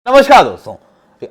नमस्कार दोस्तों।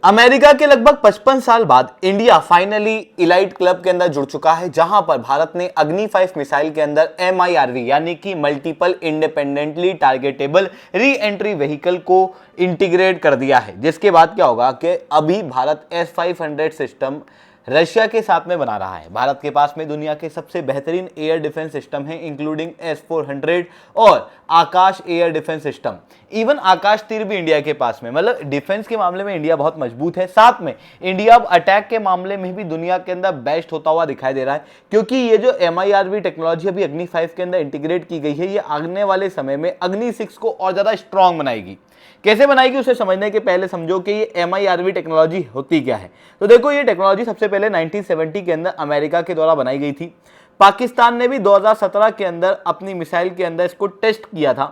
अमेरिका के लगभग 55 साल बाद इंडिया फाइनली इलाइट क्लब के अंदर जुड़ चुका है, जहां पर भारत ने अग्नि 5 मिसाइल के अंदर MIRV यानी कि multiple independently targetable re entry vehicle को इंटीग्रेट कर दिया है। जिसके बाद क्या होगा कि अभी भारत S-500 सिस्टम रशिया के साथ में बना रहा है। भारत के पास में दुनिया के सबसे बेहतरीन एयर डिफेंस सिस्टम है, इंक्लूडिंग S-400 और आकाश एयर डिफेंस सिस्टम। इवन आकाश तीर भी इंडिया के पास में, मतलब डिफेंस के मामले में इंडिया बहुत मजबूत है। साथ में इंडिया अब अटैक के मामले में भी दुनिया के अंदर बेस्ट होता हुआ दिखाई दे रहा है, क्योंकि ये जो MIRV टेक्नोलॉजी अभी अग्नि 5 के अंदर इंटीग्रेट की गई है, ये आने वाले समय में अग्नि 6 को और ज्यादा स्ट्रांग बनाएगी। कैसे बनाएगी उसे समझने के पहले समझो कि ये MIRV टेक्नोलॉजी होती क्या है। तो देखो, ये टेक्नोलॉजी सबसे पहले 1970 के अंदर अमेरिका के द्वारा बनाई गई थी। पाकिस्तान ने भी 2017 के अंदर अपनी मिसाइल के अंदर इसको टेस्ट किया था।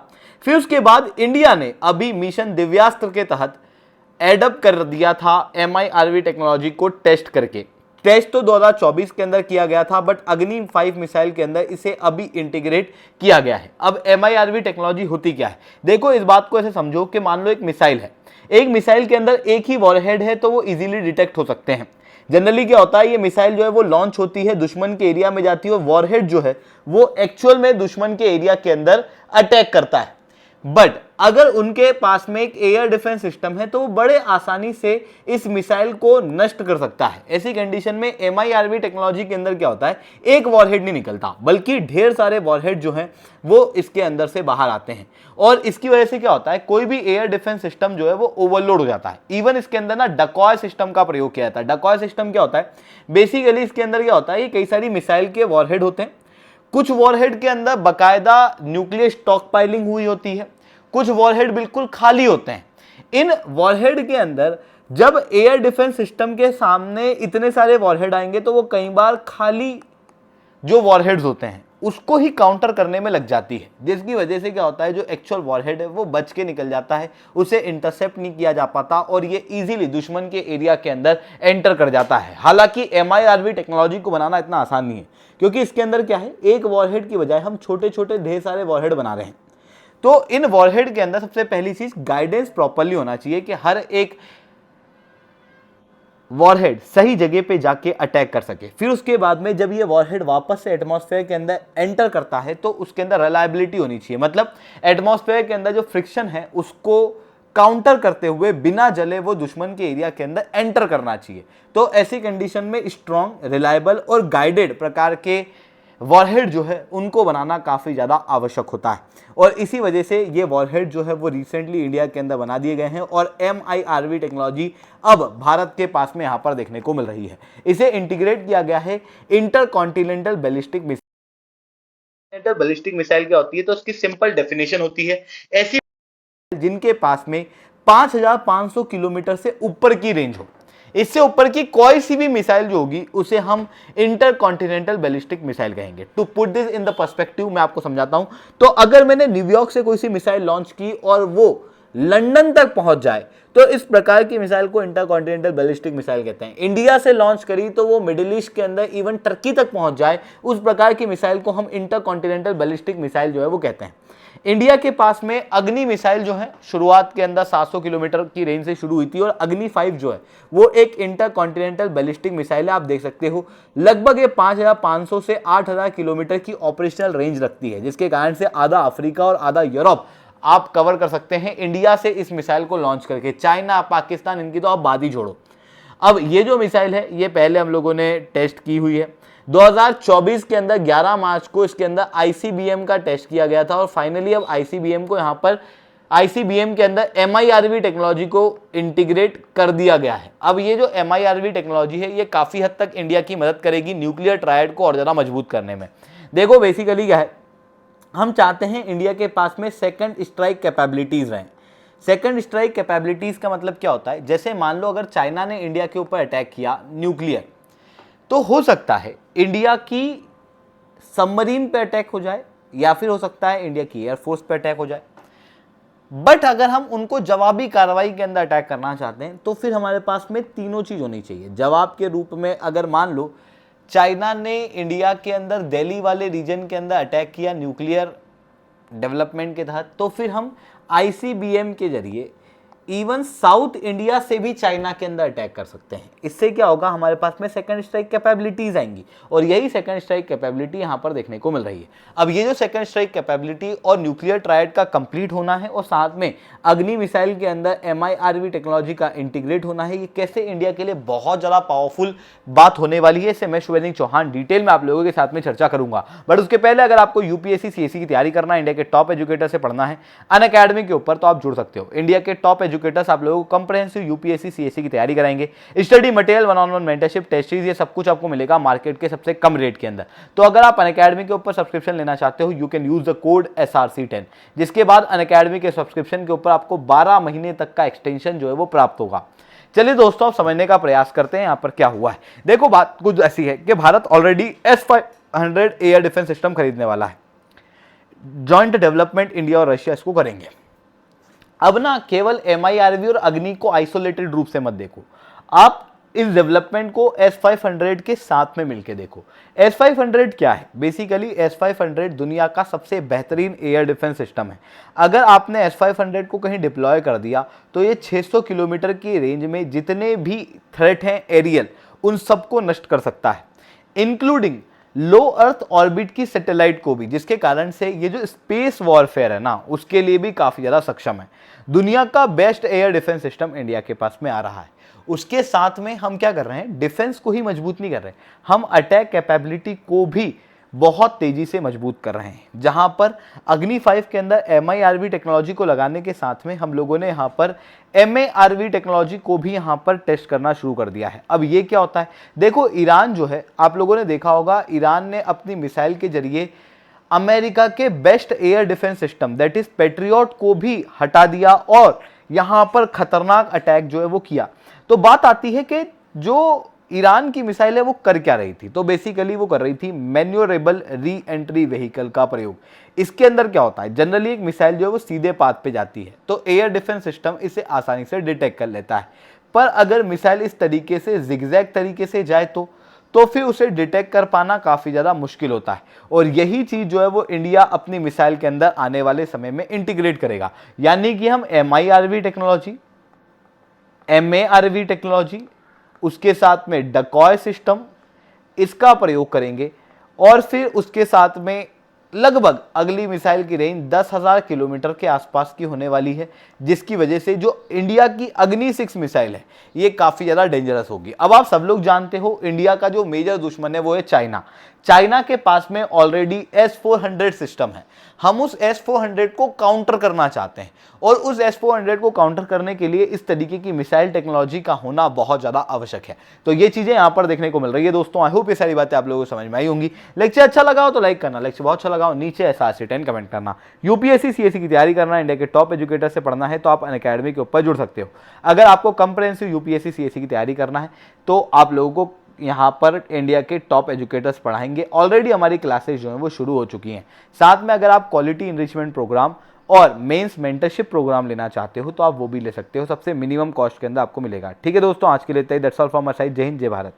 फिर उसके बाद इंडिया ने अभी मिशन दिव्यास्त्र के तहत एडअप कर दिया था MIRV टेक्नोलॉजी को टेस्ट करके। टेस्ट तो 2024 के अंदर किया गया था, बट अग्नि 5 मिसाइल के अंदर इसे अभी इंटीग्रेट किया गया है। अब MIRV टेक्नोलॉजी होती क्या है, देखो इस बात को ऐसे समझो कि मान लो एक मिसाइल है, एक मिसाइल के अंदर एक ही वॉरहेड है, तो वो इजीली डिटेक्ट हो सकते हैं। जनरली क्या होता है, ये मिसाइल जो है वो लॉन्च होती है, दुश्मन के एरिया में जाती है और वॉरहेड जो है वो एक्चुअल में दुश्मन के एरिया के अंदर अटैक करता है। बट अगर उनके पास में एक एयर डिफेंस सिस्टम है तो वो बड़े आसानी से इस मिसाइल को नष्ट कर सकता है। ऐसी कंडीशन में MIRV टेक्नोलॉजी के अंदर क्या होता है, एक वॉरहेड नहीं निकलता, बल्कि ढेर सारे वॉरहेड जो हैं वो इसके अंदर से बाहर आते हैं। और इसकी वजह से क्या होता है, कोई भी एयर डिफेंस सिस्टम जो है वो ओवरलोड हो जाता है। इवन इसके अंदर ना डकॉय सिस्टम का प्रयोग किया जाता है। डकॉय सिस्टम क्या होता है, बेसिकली इसके अंदर क्या होता है, कई सारी मिसाइल के वॉरहेड होते हैं। कुछ वॉरहेड के अंदर बकायदा न्यूक्लियर स्टॉक पाइलिंग हुई होती है, कुछ वॉरहेड बिल्कुल खाली होते हैं। इन वॉरहेड के अंदर जब एयर डिफेंस सिस्टम के सामने इतने सारे वॉरहेड आएंगे तो वो कई बार खाली जो वॉरहेड्स होते हैं उसको ही काउंटर करने में लग जाती है, जिसकी वजह से क्या होता है, जो एक्चुअल वॉरहेड है वो बच के निकल जाता है, उसे इंटरसेप्ट नहीं किया जा पाता और ये इजीली दुश्मन के एरिया के अंदर एंटर कर जाता है। हालांकि MIRV टेक्नोलॉजी को बनाना इतना आसान नहीं है, क्योंकि इसके अंदर क्या है, एक वॉरहेड की बजाय हम छोटे छोटे ढेर सारे वॉरहेड बना रहे हैं। तो इन वॉरहेड के अंदर सबसे पहली चीज गाइडेंस प्रॉपर्ली होना चाहिए कि हर एक वॉरहेड सही जगह पे जाके अटैक कर सके। फिर उसके बाद में जब ये वॉरहेड वापस से एटमॉस्फेयर के अंदर एंटर करता है तो उसके अंदर रिलायबिलिटी होनी चाहिए, मतलब एटमॉस्फेयर के अंदर जो फ्रिक्शन है उसको काउंटर करते हुए बिना जले वो दुश्मन के एरिया के अंदर एंटर करना चाहिए। तो ऐसी कंडीशन में स्ट्रॉन्ग, रिलायबल और गाइडेड प्रकार के वॉरहेड जो है उनको बनाना काफ़ी ज़्यादा आवश्यक होता है। और इसी वजह से ये वॉरहेड जो है वो रिसेंटली इंडिया के अंदर बना दिए गए हैं और MIRV टेक्नोलॉजी अब भारत के पास में यहाँ पर देखने को मिल रही है। इसे इंटीग्रेट किया गया है intercontinental ballistic missile. Ballistic missile क्या होती है, तो उसकी सिंपल डेफिनेशन होती है, ऐसी जिनके पास में 5500 किलोमीटर से ऊपर की रेंज हो। इससे ऊपर की कोई सी भी मिसाइल जो होगी उसे हम इंटरकॉन्टिनेंटल बैलिस्टिक मिसाइल कहेंगे। To put this in the perspective मैं आपको समझाता हूं। तो अगर मैंने न्यूयॉर्क से कोई सी मिसाइल लॉन्च की और वो लंदन तक पहुंच जाए तो इस प्रकार की मिसाइल को इंटरकॉन्टिनेंटल बैलिस्टिक मिसाइल कहते हैं। इंडिया से लॉन्च करी तो वो मिडिल ईस्ट के अंदर इवन टर्की तक पहुंच जाए, उस प्रकार की मिसाइल को हम इंटरकॉन्टिनेंटल बैलिस्टिक मिसाइल जो है वो कहते हैं। इंडिया के पास में अग्नि मिसाइल जो है शुरुआत के अंदर 700 किलोमीटर की रेंज से शुरू हुई थी और अग्नि 5 जो है वो एक इंटरकॉन्टिनेंटल बैलिस्टिक मिसाइल है। आप देख सकते हो लगभग ये 5500 से 8000 किलोमीटर की ऑपरेशनल रेंज रखती है, जिसके कारण से आधा अफ्रीका और आधा यूरोप आप कवर कर सकते हैं इंडिया से इस मिसाइल को लॉन्च करके। चाइना, पाकिस्तान, इनकी तो आप बात ही छोड़ो। अब ये जो मिसाइल है ये पहले हम लोगों ने टेस्ट की हुई है 2024 के अंदर 11 मार्च को इसके अंदर ICBM का टेस्ट किया गया था और फाइनली अब ICBM को यहाँ पर ICBM के अंदर MIRV टेक्नोलॉजी को इंटीग्रेट कर दिया गया है। अब ये जो MIRV टेक्नोलॉजी है ये काफ़ी हद तक इंडिया की मदद करेगी न्यूक्लियर ट्रायड को और ज़्यादा मजबूत करने में। देखो बेसिकली क्या है, हम चाहते हैं इंडिया के पास में सेकंड स्ट्राइक कैपेबिलिटीज़ रहें। सेकंड स्ट्राइक कैपेबिलिटीज़ का मतलब क्या होता है, जैसे मान लो अगर चाइना ने इंडिया के ऊपर अटैक किया न्यूक्लियर, तो हो सकता है इंडिया की सबमरीन पे अटैक हो जाए या फिर हो सकता है इंडिया की एयरफोर्स पे अटैक हो जाए। बट अगर हम उनको जवाबी कार्रवाई के अंदर अटैक करना चाहते हैं तो फिर हमारे पास में तीनों चीज़ होनी चाहिए जवाब के रूप में। अगर मान लो चाइना ने इंडिया के अंदर दिल्ली वाले रीजन के अंदर अटैक किया न्यूक्लियर डेवलपमेंट के तहत, तो फिर हम ICBM के जरिए इवन साउथ इंडिया से भी चाइना के अंदर अटैक कर सकते हैं। इससे क्या होगा, हमारे पास में सेकंड स्ट्राइक कैपेबिलिटीज आएंगी और यही सेकंड स्ट्राइक कैपेबिलिटी यहां पर देखने को मिल रही है। अब ये जो सेकंड स्ट्राइक कैपेबिलिटी और न्यूक्लियर ट्रायड का कंप्लीट होना है और साथ में अग्नि मिसाइल के अंदर MIRV टेक्नोलॉजी का इंटीग्रेट होना है, ये कैसे इंडिया के लिए बहुत ज्यादा पावरफुल बात होने वाली है, इससे मैं शिवरंजन चौहान डिटेल में आप लोगों के साथ में चर्चा करूंगा। बट उसके पहले अगर आपको UPSC CSE की तैयारी करना है, इंडिया के टॉप एजुकेटर से पढ़ना है अनअकैडमी के ऊपर, तो आप जुड़ सकते हो। इंडिया के टॉप एजुकेटर्स आप लोगों को कंप्रिहेंसिव UPSC CSE की तैयारी कराएंगे, study material, one on one mentorship, test series, ये सब कुछ आपको मिलेगा मार्केट के सबसे कम रेट के अंदर। तो अगर आप अनअकैडमी के ऊपर सब्सक्रिप्शन लेना चाहते हो, you can use the code SRC10, जिसके बाद अनअकैडमी के सब्सक्रिप्शन के ऊपर आपको 12 महीने तक का एक्सटेंशन जो है वो प्राप्त होगा। चलिए दोस्तों, आप समझने का प्रयास करते हैं यहां पर क्या हुआ है। देखो, बात कुछ ऐसी है कि Bharat already S-500 air defence system खरीदने वाला है। जॉइंट डेवलपमेंट इंडिया और रशिया इसको करेंगे। अब ना केवल MIRV और अग्नि को आइसोलेटेड रूप से मत देखो, आप इस डेवलपमेंट को S-500 के साथ में मिलकर देखो। S-500 क्या है? बेसिकली S-500 दुनिया का सबसे बेहतरीन एयर डिफेंस सिस्टम है। अगर आपने S-500 को कहीं डिप्लॉय कर दिया तो ये 600 किलोमीटर की रेंज में जितने भी थ्रेट हैं एरियल, उन सबको नष्ट कर सकता है, इंक्लूडिंग लो अर्थ ऑर्बिट की सैटेलाइट को भी, जिसके कारण से ये जो स्पेस वॉरफेयर है ना, उसके लिए भी काफी ज्यादा सक्षम है। दुनिया का best air defence system India के पास में आ रहा है। उसके साथ में हम क्या कर रहे हैं, डिफेंस को ही मजबूत नहीं कर रहे, हम अटैक कैपेबिलिटी को भी बहुत तेजी से मजबूत कर रहे हैं। जहां पर अग्नि 5 के अंदर MIRV टेक्नोलॉजी को लगाने के साथ में हम लोगों ने यहां पर MARV टेक्नोलॉजी को भी यहां पर टेस्ट करना शुरू कर दिया है। अब ये क्या होता है, देखो ईरान जो है, आप लोगों ने देखा होगा, ईरान ने अपनी मिसाइल के जरिए अमेरिका के best air defence system that is patriot को भी हटा दिया और यहां पर खतरनाक अटैक जो है वो किया। तो बात आती है कि जो ईरान की मिसाइल है वो कर क्या रही थी, तो बेसिकली वो कर रही थी मैन्योरेबल री एंट्री व्हीकल का प्रयोग। इसके अंदर क्या होता है, जनरली एक मिसाइल जो है वो सीधे पाथ पे जाती है तो एयर डिफेंस सिस्टम इसे आसानी से डिटेक्ट कर लेता है, पर अगर मिसाइल इस तरीके से जिगजैग तरीके से जाए तो फिर उसे डिटेक्ट कर पाना काफी ज्यादा मुश्किल होता है। और यही चीज जो है वो इंडिया अपनी मिसाइल के अंदर आने वाले समय में इंटीग्रेट करेगा, यानी कि हम MIRV टेक्नोलॉजी, MARV टेक्नोलॉजी, उसके साथ में डकॉय सिस्टम, इसका प्रयोग करेंगे और फिर उसके साथ में लगभग अगली मिसाइल की रेंज 10,000 किलोमीटर के आसपास की होने वाली है, जिसकी वजह से जो इंडिया की अग्नि 6 मिसाइल है ये काफी ज्यादा डेंजरस होगी। अब आप सब लोग जानते हो इंडिया का जो मेजर दुश्मन है वो है चाइना। चाइना के पास में ऑलरेडी S-400 सिस्टम है, हम उस S-400 को काउंटर करना चाहते हैं और उस S-400 को काउंटर करने के लिए इस तरीके की मिसाइल टेक्नोलॉजी का होना बहुत ज्यादा आवश्यक है। तो ये चीजें यहां पर देखने को मिल रही है। दोस्तों, आई होप ये सारी बातें आप लोगों को समझ में आई होंगी। लेक्चर अच्छा लगा हो तो लाइक करना, लेक्चर बहुत अच्छा लगा हो नीचे SRC10 कमेंट करना। UPSC CSE की तैयारी करना, इंडिया के टॉप एजुकेटर से पढ़ना है तो आप अनअकैडमी के ऊपर जुड़ सकते हो। अगर आपको कंप्रिहेंसिव UPSC CSE की तैयारी करना है तो आप लोगों को यहाँ पर इंडिया के टॉप एजुकेटर्स पढ़ाएंगे। ऑलरेडी हमारी क्लासेस जो हैं वो शुरू हो चुकी हैं। साथ में अगर आप क्वालिटी इनरिचमेंट प्रोग्राम और मेंस मेंटरशिप प्रोग्राम लेना चाहते हो तो आप वो भी ले सकते हो, सबसे मिनिमम कॉस्ट के अंदर आपको मिलेगा। ठीक है दोस्तों, आज के लिए इतना ही। That's all from my side. जय हिंद, जय भारत।